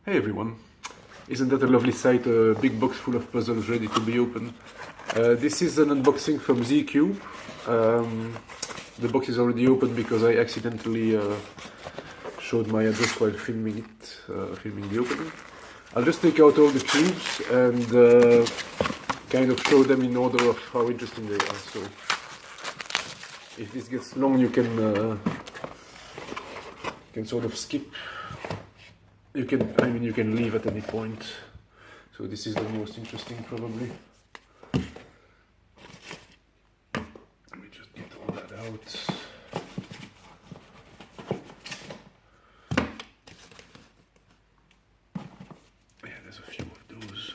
Hey everyone, isn't that a lovely sight, a big box full of puzzles ready to be opened. This is an unboxing from Zcube. The box is already open because I accidentally showed my address while filming it, filming the opening. I'll just take out all the cubes and kind of show them in order of how interesting they are. So if this gets long, you can sort of skip. You can leave at any point. So this is the most interesting probably. Let me just get all that out. Yeah, there's a few of those.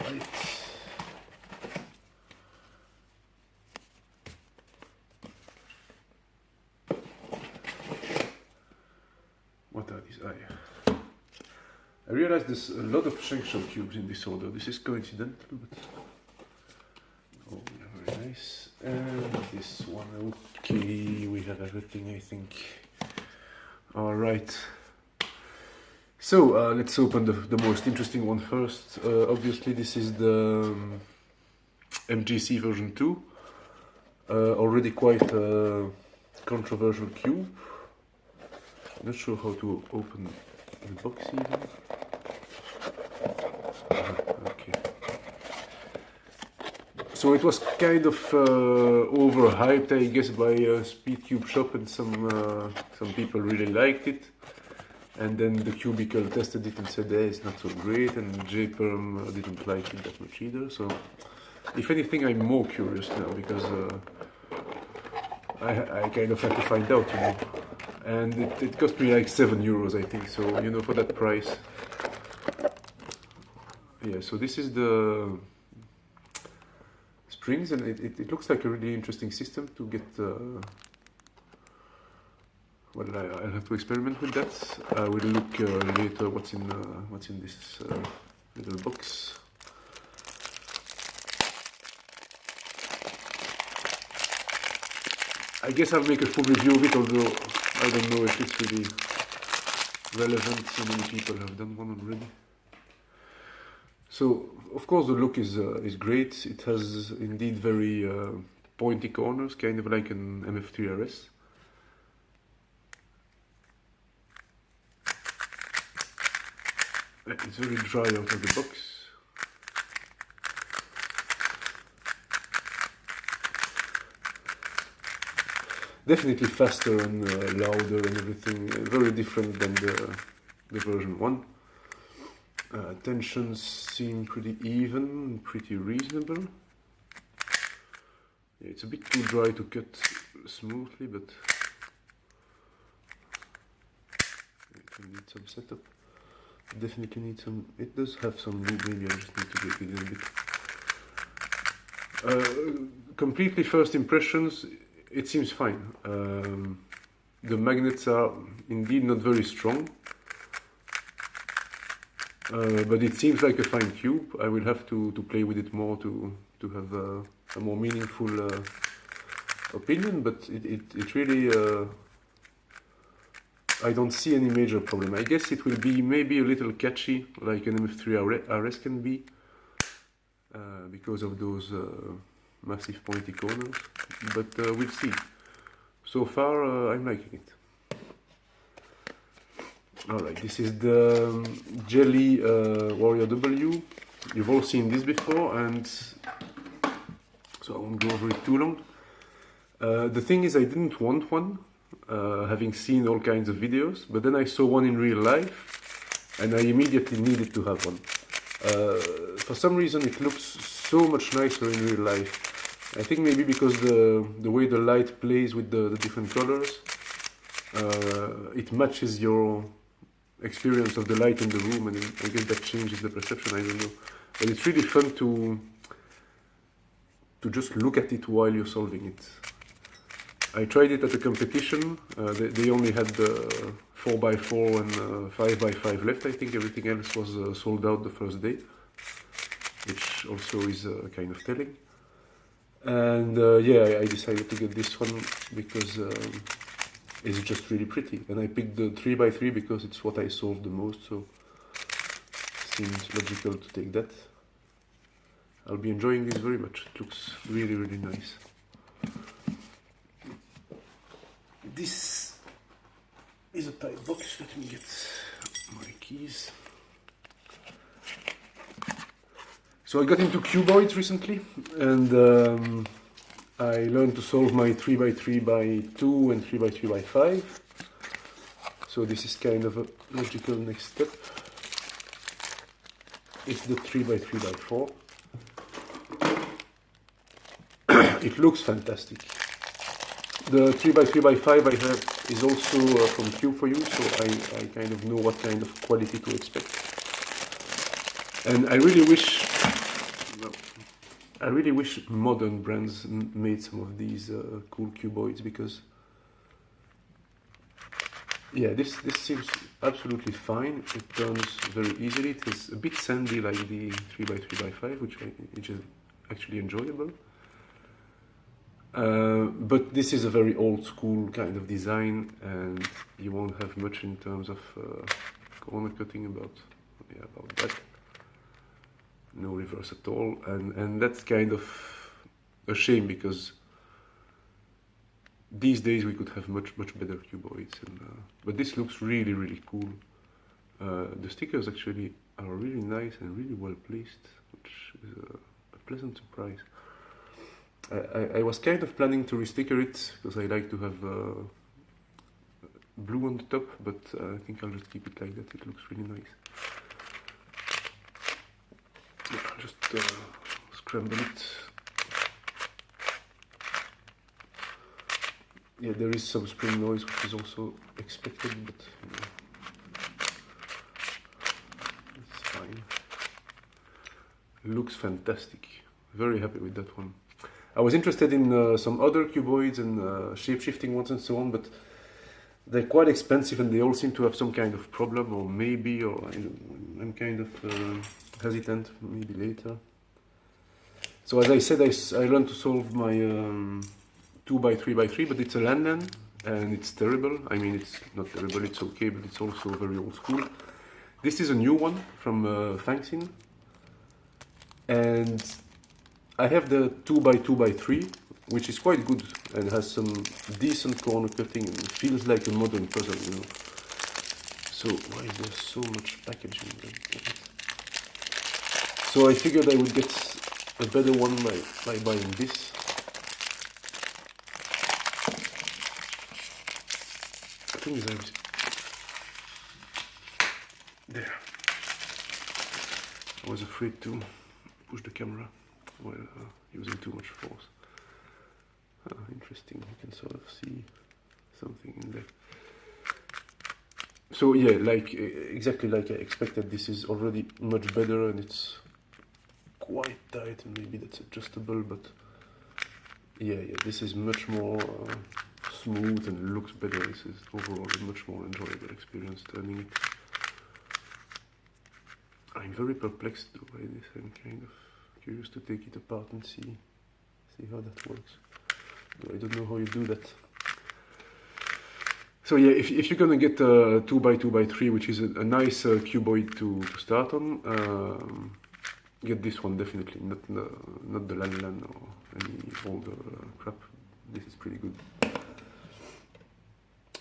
Right. What are these? I realized there's a lot of Shell cubes in this order. This is coincidental, but oh, yeah, very nice. And this one, okay, we have everything, I think. All right. So let's open the most interesting one first. Obviously, this is the MGC version 2. Already quite a controversial cube. Not sure how to open the box even. Okay. So it was kind of overhyped, I guess, by Speedcube Shop, and some people really liked it. And then the Cubicle tested it and said, hey, it's not so great, and JPerm didn't like it that much either. So, if anything, I'm more curious now because I kind of had to find out, you know. And it cost me like €7, I think, so, you know, for that price. Yeah, so this is the springs, and it looks like a really interesting system to get, well, I'll have to experiment with that. I will look later what's in this little box. I guess I'll make a full review of it, although I don't know if it's really relevant. So many people have done one already. So, of course, the look is great. It has indeed very pointy corners, kind of like an MF3 RS. It's very dry out of the box. Definitely faster and louder and everything, very different than the version 1. Tensions seem pretty even, pretty reasonable. Yeah, it's a bit too dry to cut smoothly, but it will need some setup. Definitely need some, it does have some lube, maybe I just need to break it a bit. Completely first impressions, it seems fine. The magnets are indeed not very strong, but it seems like a fine cube. I will have to play with it more to have a more meaningful opinion, but it really, I don't see any major problem. I guess it will be maybe a little catchy, like an MF3 RS can be, because of those massive pointy corners, but we'll see. So far, I'm liking it. Alright, this is the Jelly Warrior W. You've all seen this before, and so I won't go over it too long. The thing is, I didn't want one, having seen all kinds of videos, but then I saw one in real life, and I immediately needed to have one. For some reason, it looks so much nicer in real life. I think maybe because the way the light plays with the different colors, it matches your experience of the light in the room, and I guess that changes the perception, I don't know. But it's really fun to just look at it while you're solving it. I tried it at a competition. They only had the 4x4 and 5x5 left, I think. Everything else was sold out the first day, which also is kind of telling. And yeah, I decided to get this one because is just really pretty. And I picked the 3x3 because it's what I solved the most, so it seemed logical to take that. I'll be enjoying this very much. It looks really, really nice. This is a tight box. Let me get my keys. So I got into cuboids recently, and I learned to solve my 3x3x2 and 3x3x5. So this is kind of a logical next step. It's the 3x3x4. It looks fantastic. The 3x3x5 I have is also from Cube for You, so I kind of know what kind of quality to expect. And I really wish modern brands made some of these cool cuboids, because yeah, this seems absolutely fine. It turns very easily. It is a bit sandy like the 3x3x5, which is actually enjoyable. But this is a very old school kind of design, and you won't have much in terms of corner cutting about that. No reverse at all, and that's kind of a shame, because these days we could have much better cuboids. But this looks really, really cool. The stickers actually are really nice and really well placed, which is a pleasant surprise. I was kind of planning to resticker it, because I like to have blue on the top, but I think I'll just keep it like that. It looks really nice. Yeah, I'll just scramble it. Yeah, there is some spring noise, which is also expected, but you know, it's fine. Looks fantastic. Very happy with that one. I was interested in some other cuboids and shape-shifting ones and so on, but they're quite expensive and they all seem to have some kind of problem, or I'm kind of hesitant, maybe later. So as I said, I learned to solve my 2x3x3, but it's a Landan and it's terrible. I mean, it's not terrible, it's okay, but it's also very old school. This is a new one from Fangsin, and I have the 2x2x3, which is quite good and has some decent corner cutting and feels like a modern puzzle, you know. So why is there so much packaging? So I figured I would get a better one by buying this. I think it's there. I was afraid to push the camera while using too much force. Interesting, you can sort of see something in there. So yeah, exactly like I expected, this is already much better and it's quite tight, and maybe that's adjustable, but yeah, this is much more smooth and looks better. This is overall a much more enjoyable experience turning it. I'm very perplexed by this. I'm kind of curious to take it apart and see how that works. I don't know how you do that. So yeah, if you're gonna get a 2x2x3, which is a nice cuboid to start on, get this one definitely, not the Lanlan or any older crap. This is pretty good.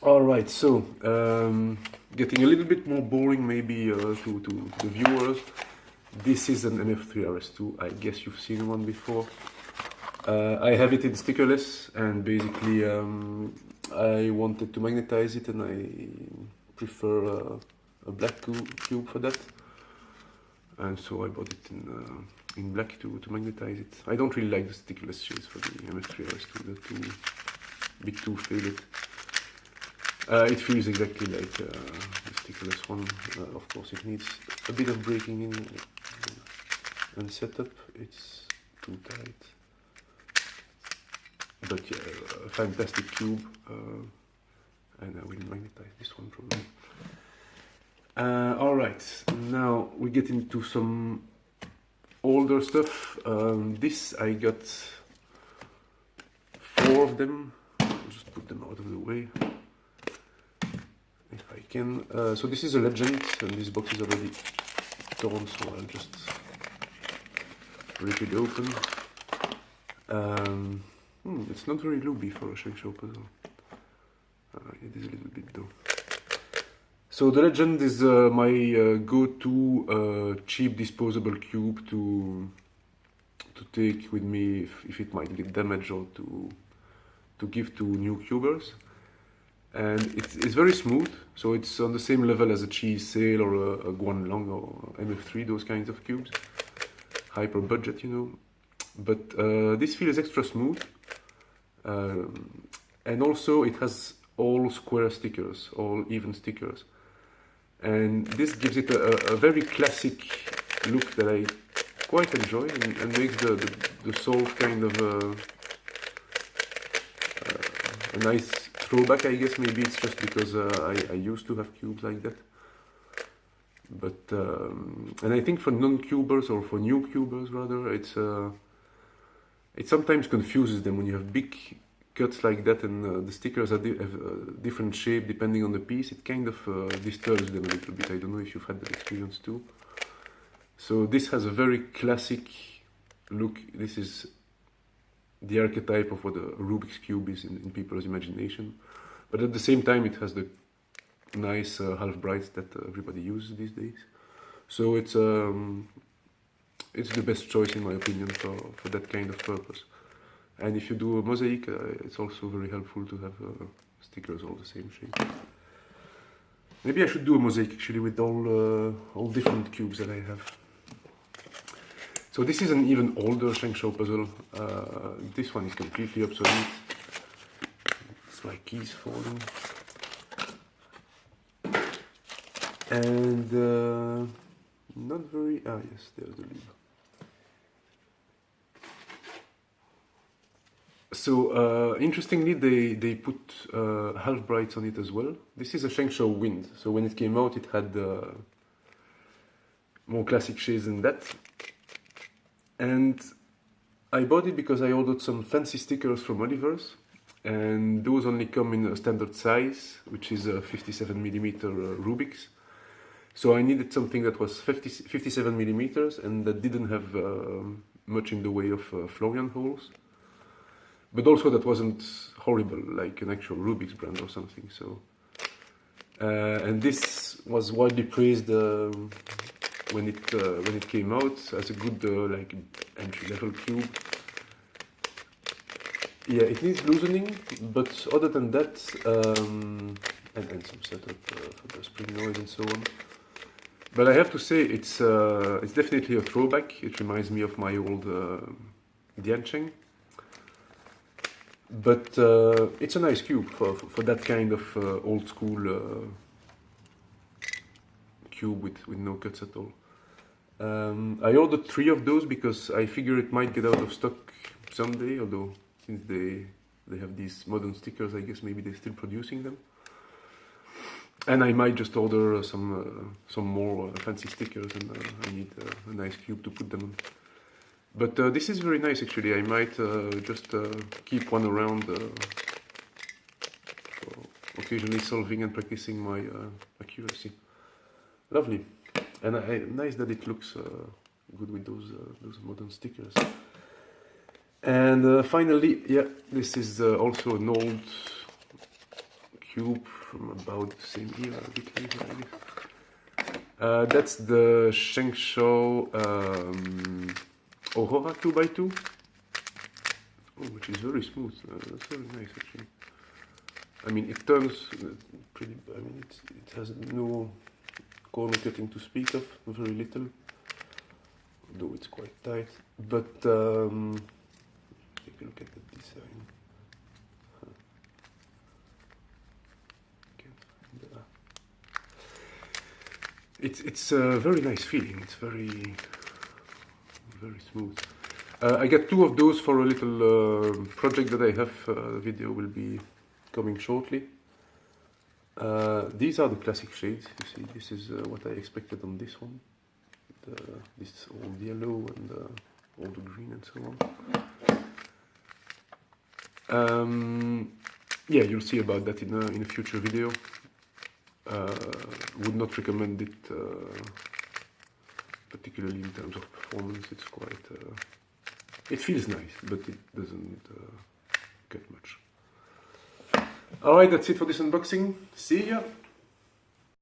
Alright, so getting a little bit more boring maybe to the viewers. This is an MF3RS2. I guess you've seen one before. I have it in stickerless, and basically I wanted to magnetize it, and I prefer a black cube for that, and so I bought it in black to magnetize it. I don't really like the stickerless shades for the MF3RS2, they're a bit too faded. It feels exactly like the stickerless one. Of course it needs a bit of breaking in and setup, it's too tight. But yeah, a fantastic cube, and I will magnetize this one probably. Alright, now we get into some older stuff. This I got 4 of them. I'll just put them out of the way. can. So this is a Legend, and this box is already torn, so I'll just rip it open. It's not very looby for a Sheng Shou puzzle. It is a little bit though. So the Legend is my go-to cheap disposable cube to take with me if it might get damaged, or to give to new cubers. And it's very smooth, so it's on the same level as a Cheese Sail or a Guanlong or MF3, those kinds of cubes. Hyper budget, you know. But this feels extra smooth. And also it has all square stickers, all even stickers. And this gives it a very classic look that I quite enjoy, and makes the solve kind of a nice throwback, I guess. Maybe it's just because I used to have cubes like that. But and I think for non-cubers, or for new cubers rather, it sometimes confuses them when you have big cuts like that, and the stickers have a different shape depending on the piece. It kind of disturbs them a little bit. I don't know if you've had that experience too. So this has a very classic look. This is the archetype of what a Rubik's Cube is in people's imagination. But at the same time, it has the nice half brights that everybody uses these days. So it's the best choice in my opinion for that kind of purpose. And if you do a mosaic, it's also very helpful to have stickers all the same shape. Maybe I should do a mosaic actually with all different cubes that I have. So this is an even older Sheng Shou puzzle. This one is completely obsolete. It's my keys falling. And not very. Ah yes, there's the lever. So interestingly, they put half brights on it as well. This is a Sheng Shou Wind. So when it came out, it had more classic shades than that. And I bought it because I ordered some fancy stickers from Oliver's, and those only come in a standard size, which is a 57mm Rubik's. So I needed something that was 57mm and that didn't have much in the way of Florian holes, but also that wasn't horrible like an actual Rubik's brand or something. So and this was widely praised when it came out as a good like entry-level cube. Yeah, it needs loosening, but other than that, and some setup for the spring noise and so on. But I have to say, it's definitely a throwback. It reminds me of my old Diancheng. But it's a nice cube for that kind of old school cube with no cuts at all. I ordered 3 of those because I figure it might get out of stock someday, although since they have these modern stickers, I guess maybe they're still producing them. And I might just order some more fancy stickers, and I need a nice cube to put them on. But this is very nice actually. I might just keep one around for occasionally solving and practicing my accuracy. Lovely. And nice that it looks good with those modern stickers. And finally, yeah, this is also an old cube from about the same era, a bit later, I guess. That's the Sheng Shou Aurora 2x2, which is very smooth. That's very nice actually. I mean, it turns pretty. I mean, it has no corner cutting to speak of, very little, though it's quite tight. But take a look at the design. It's a very nice feeling. It's very smooth. I got 2 of those for a little project that I have. The video will be coming shortly. These are the classic shades. You see, this is what I expected on this one. This old yellow and all the green and so on. Yeah, you'll see about that in a future video. would not recommend it, particularly in terms of performance. It's quite, it feels nice, but it doesn't get much. Alright, that's it for this unboxing. See ya!